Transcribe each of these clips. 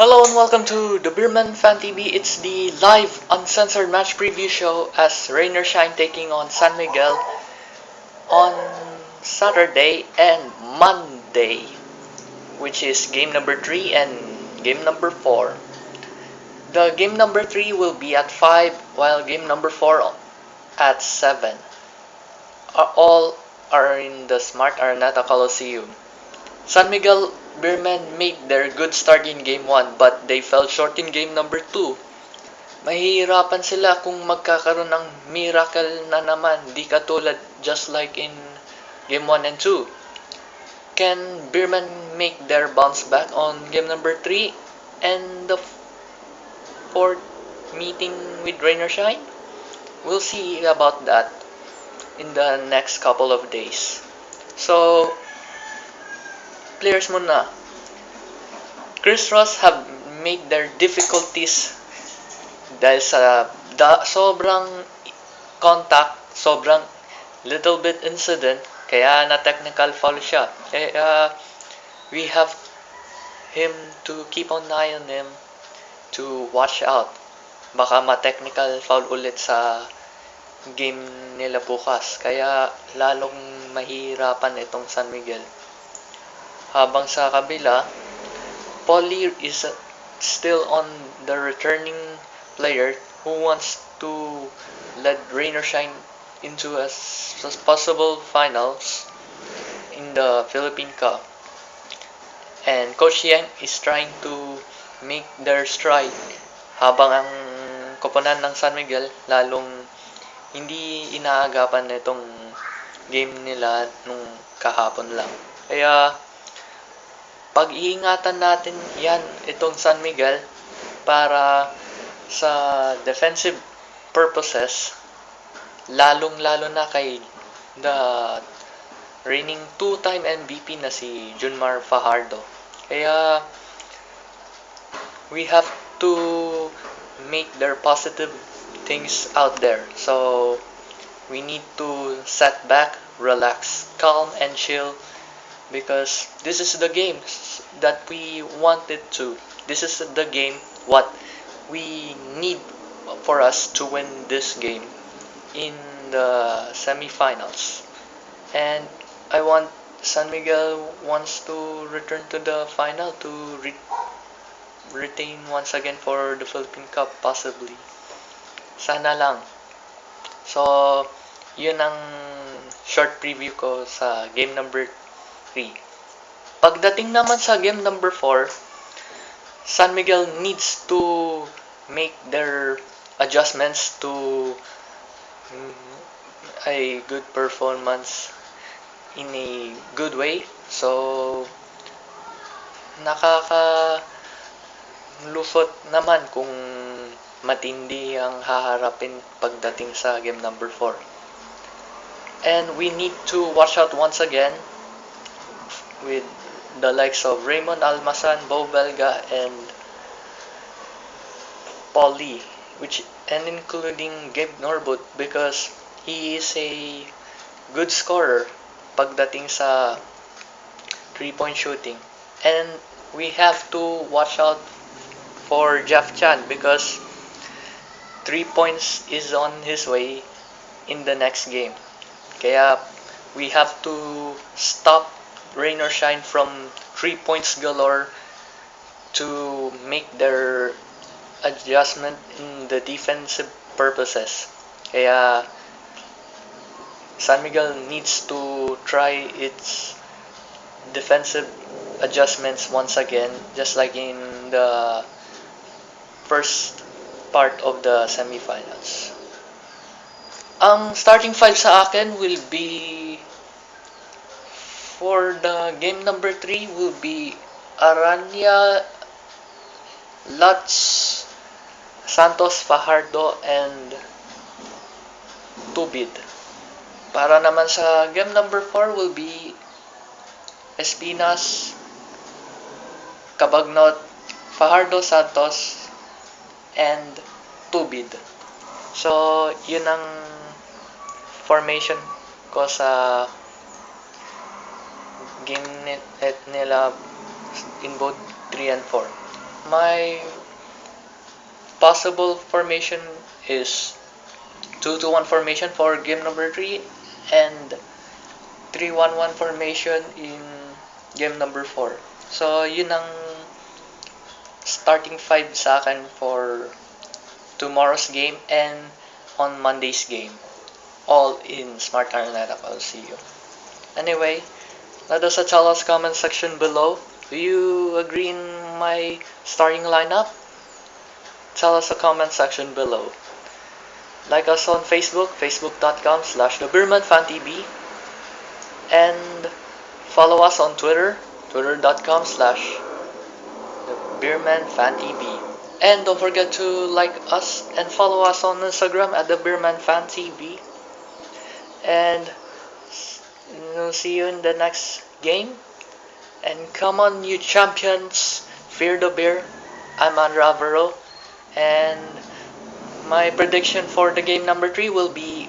Hello and welcome to the Beermen Fan TV. It's the live uncensored match preview show as Rain or Shine taking on San Miguel on Saturday and Monday, which is game number 3 and game number 4. The game number 3 will be at 5 while game number 4 at 7. All are in the Smart Araneta Coliseum. San Miguel Beermen made their good start in Game 1 but they fell short in Game number 2. Mahihirapan sila kung magkakaroon ng miracle na naman, di katulad just like in Game 1 and 2. Can Beermen make their bounce back on Game number 3 and the 4th meeting with Rain or Shine? We'll see about that in the next couple of days. So, players muna. Chris Ross have made their difficulties dahil sa sobrang contact, sobrang little bit incident, kaya na technical foul siya. Kaya we have him to keep an eye on him to watch out. Baka ma-technical foul ulit sa game nila bukas. Kaya lalong mahirapan itong San Miguel. Habang sa kabila, Paulie is still on the returning player who wants to lead Rain or Shine into as possible finals in the Philippine Cup. And Coach Yang is trying to make their stride habang ang koponan ng San Miguel lalong hindi inaagapan nitong game nila nung kahapon lang. Kaya pag-iingatan natin yan, itong San Miguel, para sa defensive purposes, lalong-lalo na kay the reigning two-time MVP na si Junmar Fajardo. Kaya we have to make their positive things out there. So we need to set back, relax, calm, and chill. Because this is the game that we wanted to. This is the game what we need for us to win this game in the semifinals. And I want San Miguel wants to return to the final to retain once again for the Philippine Cup possibly. Sana lang. So, yun ang short preview ko sa game number 3. Pagdating naman sa game number 4, San Miguel needs to make their adjustments to a good performance in a good way. So, nakakalufot naman kung matindi ang haharapin pagdating sa game number 4. And we need to watch out once again with the likes of Raymond Almasan, Bo Belga, and Paulie, and including Gabe Norbut because he is a good scorer pagdating sa 3-point shooting. And we have to watch out for Jeff Chan because 3 points is on his way in the next game. Kaya we have to stop Rain or Shine from 3 points galore to make their adjustment in the defensive purposes. Kaya San Miguel needs to try its defensive adjustments once again, just like in the first part of the semifinals. Ang starting 5 sa akin will be for the game number 3 will be Aranya, Lutz, Santos, Fajardo, and Tubid. Para naman sa game number 4 will be Espinas, Cabagnot, Fajardo, Santos, and Tubid. So, yun ang formation ko sa game nila in both 3 and 4. My possible formation is 2-1 formation for game number 3 and 3-1-1 formation in game number 4. So, yun ang starting 5 sa akin for tomorrow's game and on Monday's game. All in Smart Araneta Coliseum. Anyway, let us tell us comment section below. Do you agree in my starting lineup? Tell us a comment section below. Like us on Facebook, facebook.com/the Beermen Fan TV, and follow us on Twitter, twitter.com/the Beermen Fan TV. And don't forget to like us and follow us on Instagram at the Beermen Fan TV. And we'll see you in the next game. And come on, you champions, fear the beer. I'm Andrew Alvaro, and my prediction for the game number 3 will be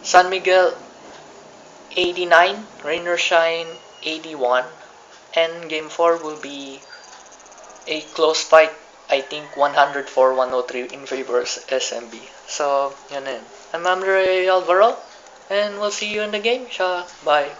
San Miguel 89, Rain or Shine 81, and game 4 will be a close fight. I think 104-103 in favor of SMB. So, yun na yun. I'm Andrew Alvaro, and we'll see you in the game. Bye.